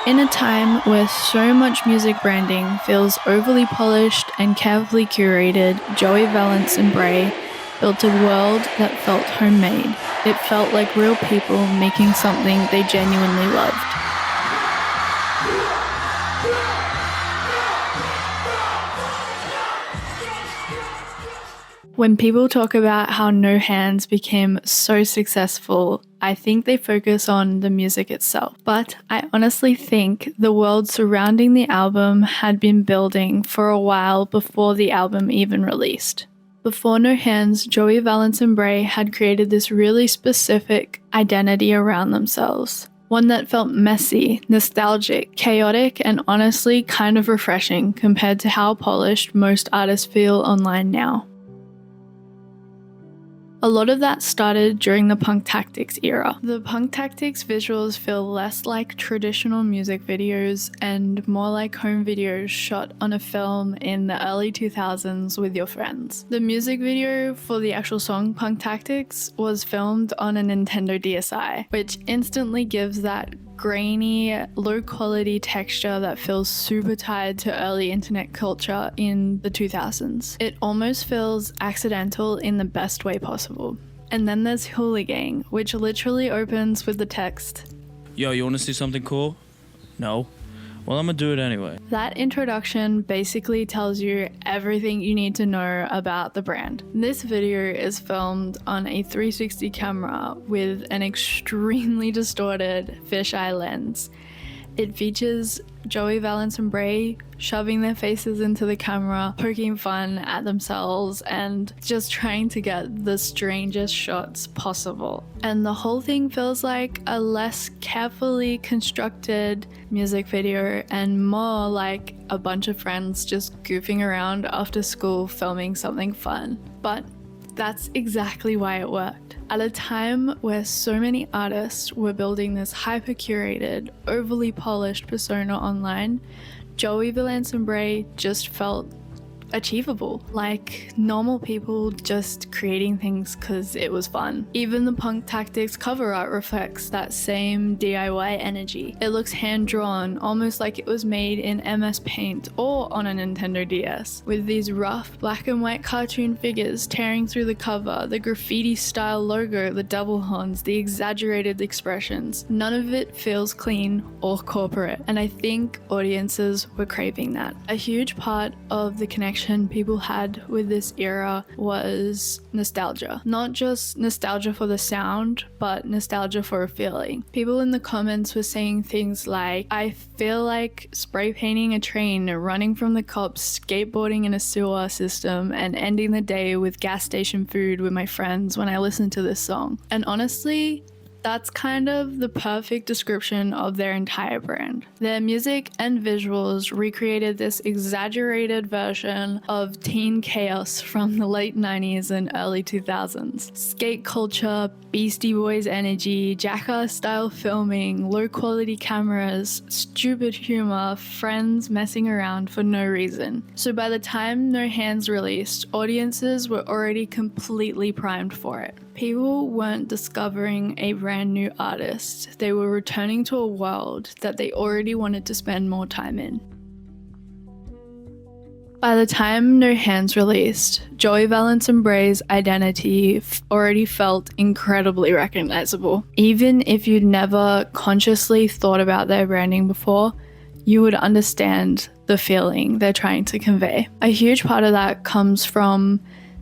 In a time where so much music branding feels overly polished and carefully curated, Joey Valence and Brae built a world that felt homemade. It felt like real people making something they genuinely loved. When people talk about how No Hands became so successful, I think they focus on the music itself. But I honestly think the world surrounding the album had been building for a while before the album even released. Before No Hands, Joey Valence and Brae had created this really specific identity around themselves. One that felt messy, nostalgic, chaotic, and honestly kind of refreshing compared to how polished most artists feel online now. A lot of that started during the Punk Tactics era. The Punk Tactics visuals feel less like traditional music videos and more like home videos shot on a film in the early 2000s with your friends. The music video for the actual song Punk Tactics was filmed on a Nintendo DSi, which instantly gives that grainy, low-quality texture that feels super tied to early internet culture in the 2000s. It almost feels accidental in the best way possible. And then there's Hooligang, which literally opens with the text, "Yo, you wanna see something cool?" "No." "Well, I'm gonna do it anyway." That introduction basically tells you everything you need to know about the brand. This video is filmed on a 360 camera with an extremely distorted fisheye lens. It features Joey Valence and Brae shoving their faces into the camera, poking fun at themselves, and just trying to get the strangest shots possible. And the whole thing feels like a less carefully constructed music video and more like a bunch of friends just goofing around after school filming something fun. But that's exactly why it worked. At a time where so many artists were building this hyper-curated, overly polished persona online, Joey Valence and Brae just felt achievable, like normal people just creating things because it was fun. Even the Punk Tactics cover art reflects that same DIY energy. It looks hand-drawn, almost like it was made in MS Paint or on a Nintendo DS, with these rough black and white cartoon figures tearing through the cover, the graffiti-style logo, the double horns, the exaggerated expressions. None of it feels clean or corporate, and I think audiences were craving that. A huge part of the connection people had with this era was nostalgia. Not just nostalgia for the sound, but nostalgia for a feeling. People in the comments were saying things like, "I feel like spray painting a train, running from the cops, skateboarding in a sewer system, and ending the day with gas station food with my friends when I listen to this song." And honestly, that's kind of the perfect description of their entire brand. Their music and visuals recreated this exaggerated version of teen chaos from the late 90s and early 2000s. Skate culture, Beastie Boys energy, Jackass-style filming, low-quality cameras, stupid humor, friends messing around for no reason. So by the time No Hands released, audiences were already completely primed for it. People weren't discovering a brand new artist, they were returning to a world that they already wanted to spend more time in. By the time No Hands released, Joey Valence and Brae's identity already felt incredibly recognizable. Even if you'd never consciously thought about their branding before, you would understand the feeling they're trying to convey. A huge part of that comes from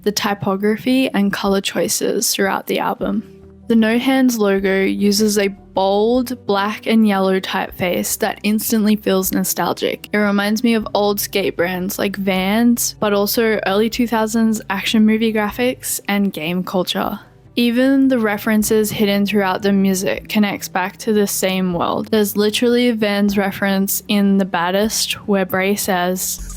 the typography and color choices throughout the album. The No Hands logo uses a bold black and yellow typeface that instantly feels nostalgic. It reminds me of old skate brands like Vans, but also early 2000s action movie graphics and game culture. Even the references hidden throughout the music connects back to the same world. There's literally a Vans reference in The Baddest where Brae says,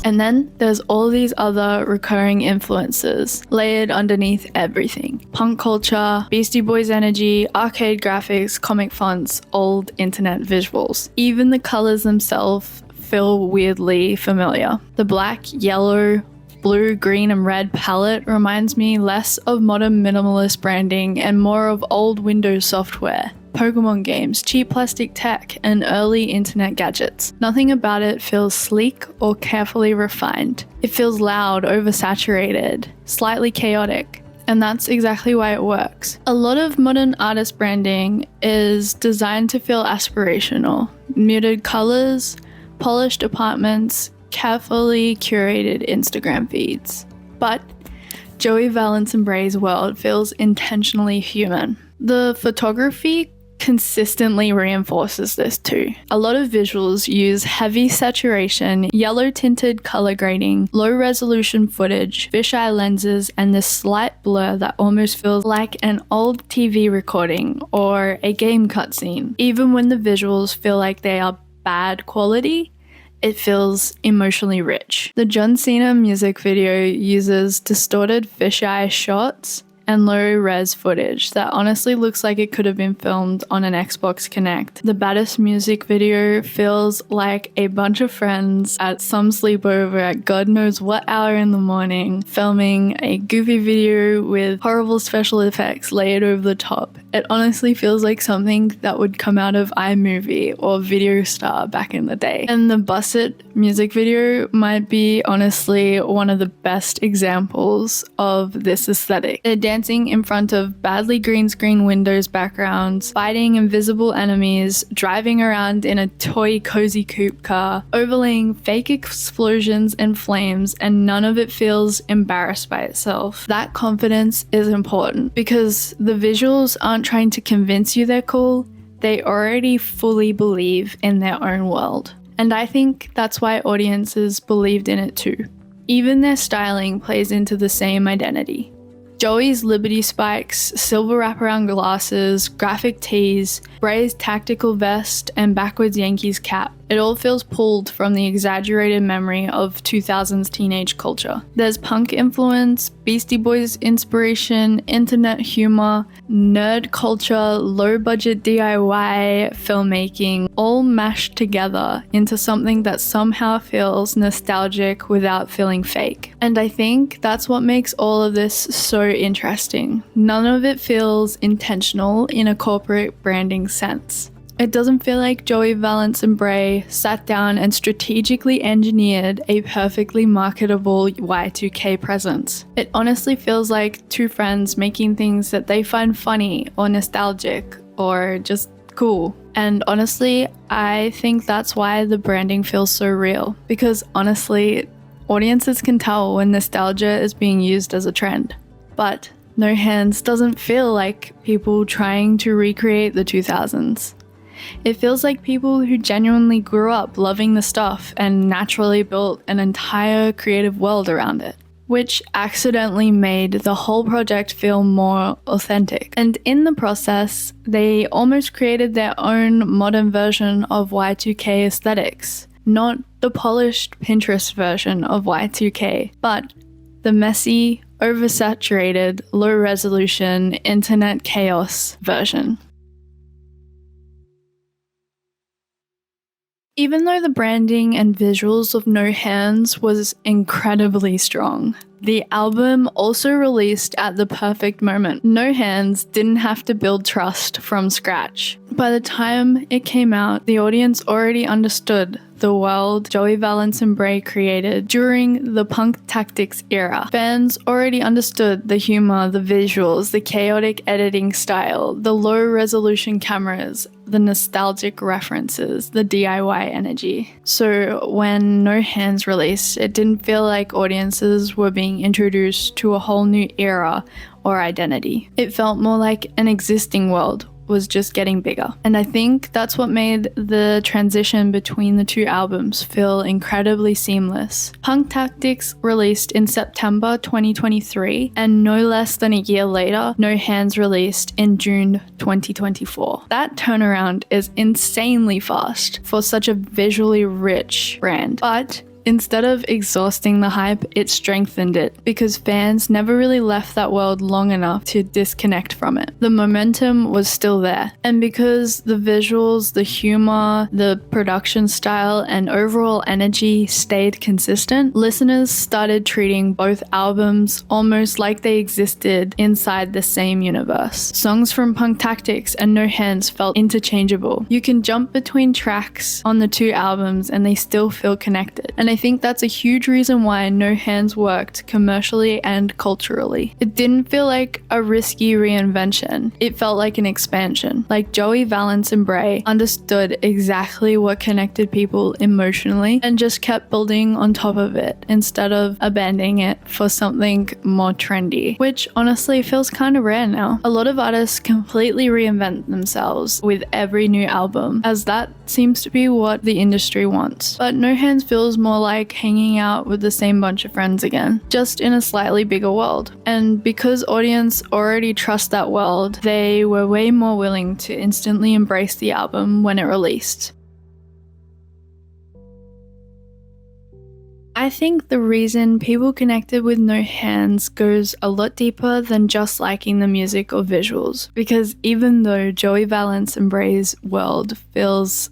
and then there's all these other recurring influences layered underneath everything. Punk culture, Beastie Boys energy, arcade graphics, comic fonts, old internet visuals. Even the colors themselves feel weirdly familiar. The black, yellow, blue, green, and red palette reminds me less of modern minimalist branding and more of old Windows software. Pokemon games, cheap plastic tech, and early internet gadgets. Nothing about it feels sleek or carefully refined. It feels loud, oversaturated, slightly chaotic. And that's exactly why it works. A lot of modern artist branding is designed to feel aspirational. Muted colors, polished apartments, carefully curated Instagram feeds. But Joey Valence and Brae's world feels intentionally human. The photography consistently reinforces this too. A lot of visuals use heavy saturation, yellow tinted color grading, low resolution footage, fisheye lenses, and this slight blur that almost feels like an old TV recording or a game cutscene. Even when the visuals feel like they are bad quality, it feels emotionally rich. The John Cena music video uses distorted fisheye shots and low-res footage that honestly looks like it could have been filmed on an Xbox Kinect. The Baddest music video feels like a bunch of friends at some sleepover at God knows what hour in the morning, filming a goofy video with horrible special effects layered over the top. It honestly feels like something that would come out of iMovie or Video Star back in the day. And the Bust It music video might be honestly one of the best examples of this aesthetic. They're dancing in front of badly green screen windows backgrounds, fighting invisible enemies, driving around in a toy cozy coupe car, overlaying fake explosions and flames, and none of it feels embarrassed by itself. That confidence is important because the visuals aren't trying to convince you they're cool, they already fully believe in their own world. And I think that's why audiences believed in it too. Even their styling plays into the same identity. Joey's Liberty spikes, silver wraparound glasses, graphic tees, Brae's tactical vest, and backwards Yankees cap. It all feels pulled from the exaggerated memory of 2000s teenage culture. There's punk influence, Beastie Boys inspiration, internet humor, nerd culture, low-budget DIY filmmaking, all mashed together into something that somehow feels nostalgic without feeling fake. And I think that's what makes all of this so interesting. None of it feels intentional in a corporate branding sense. It doesn't feel like Joey Valence and Brae sat down and strategically engineered a perfectly marketable Y2K presence. It honestly feels like two friends making things that they find funny or nostalgic or just cool. And honestly, I think that's why the branding feels so real. Because honestly, audiences can tell when nostalgia is being used as a trend. But No Hands doesn't feel like people trying to recreate the 2000s. It feels like people who genuinely grew up loving the stuff and naturally built an entire creative world around it, which accidentally made the whole project feel more authentic. And in the process, they almost created their own modern version of Y2K aesthetics. Not the polished Pinterest version of Y2K, but the messy, oversaturated, low-resolution, internet chaos version. Even though the branding and visuals of No Hands was incredibly strong, the album also released at the perfect moment. No Hands didn't have to build trust from scratch. By the time it came out, the audience already understood the world Joey Valence and Brae created during the punk tactics era. Fans already understood the humor, the visuals, the chaotic editing style, the low resolution cameras, the nostalgic references, the DIY energy. So when No Hands released, it didn't feel like audiences were being introduced to a whole new era or identity. It felt more like an existing world was just getting bigger. And I think that's what made the transition between the two albums feel incredibly seamless. Punk Tactics released in September 2023, and no less than a year later, No Hands released in June 2024. That turnaround is insanely fast for such a visually rich brand, but Instead of exhausting the hype, it strengthened it because fans never really left that world long enough to disconnect from it. The momentum was still there. And because the visuals, the humor, the production style, and overall energy stayed consistent, listeners started treating both albums almost like they existed inside the same universe. Songs from Punk Tactics and No Hands felt interchangeable. You can jump between tracks on the two albums and they still feel connected. And I think that's a huge reason why No Hands worked commercially and culturally. It didn't feel like a risky reinvention. It felt like an expansion. Like Joey, Valence, and Brae understood exactly what connected people emotionally and just kept building on top of it instead of abandoning it for something more trendy, which honestly feels kind of rare now. A lot of artists completely reinvent themselves with every new album, as that seems to be what the industry wants. But No Hands feels more like hanging out with the same bunch of friends again, just in a slightly bigger world. And because audience already trust that world, they were way more willing to instantly embrace the album when it released. I think the reason people connected with No Hands goes a lot deeper than just liking the music or visuals, because even though Joey Valence and Brae's world feels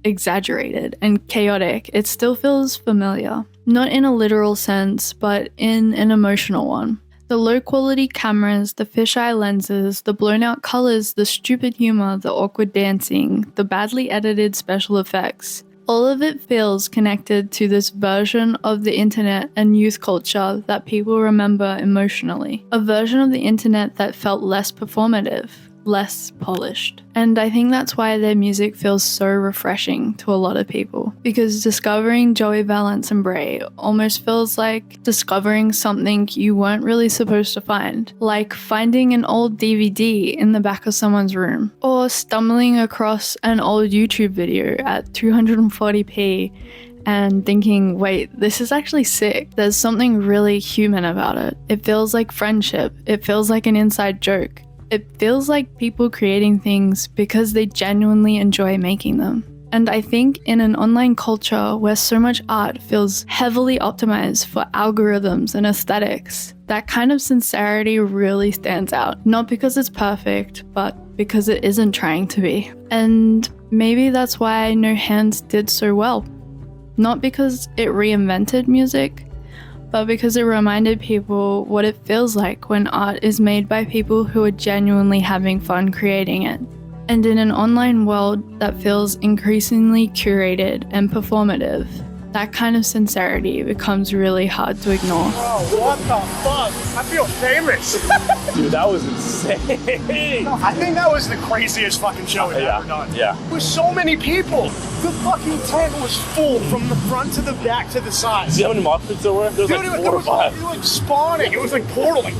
exaggerated and chaotic, it still feels familiar. Not in a literal sense, but in an emotional one. The low quality cameras, the fisheye lenses, the blown out colors, the stupid humor, the awkward dancing, the badly edited special effects. All of it feels connected to this version of the internet and youth culture that people remember emotionally. A version of the internet that felt less performative, less polished. And I think that's why their music feels so refreshing to a lot of people. Because discovering Joey Valence and Brae almost feels like discovering something you weren't really supposed to find. Like finding an old DVD in the back of someone's room. Or stumbling across an old YouTube video at 240p and thinking, wait, this is actually sick. There's something really human about it. It feels like friendship. It feels like an inside joke. It feels like people creating things because they genuinely enjoy making them. And I think in an online culture where so much art feels heavily optimized for algorithms and aesthetics, that kind of sincerity really stands out. Not because it's perfect, but because it isn't trying to be. And maybe that's why No Hands did so well. Not because it reinvented music, but because it reminded people what it feels like when art is made by people who are genuinely having fun creating it. And in an online world that feels increasingly curated and performative, that kind of sincerity becomes really hard to ignore. Oh, what the fuck? I feel famous. Dude, that was insane. I think that was the craziest fucking show we've ever done. Yeah. There was so many people. The fucking tent was full from the front to the back to the side. See how many mosh pits there were? There was Dude, like 4 or 5. It was like spawning. It was like portal. Like,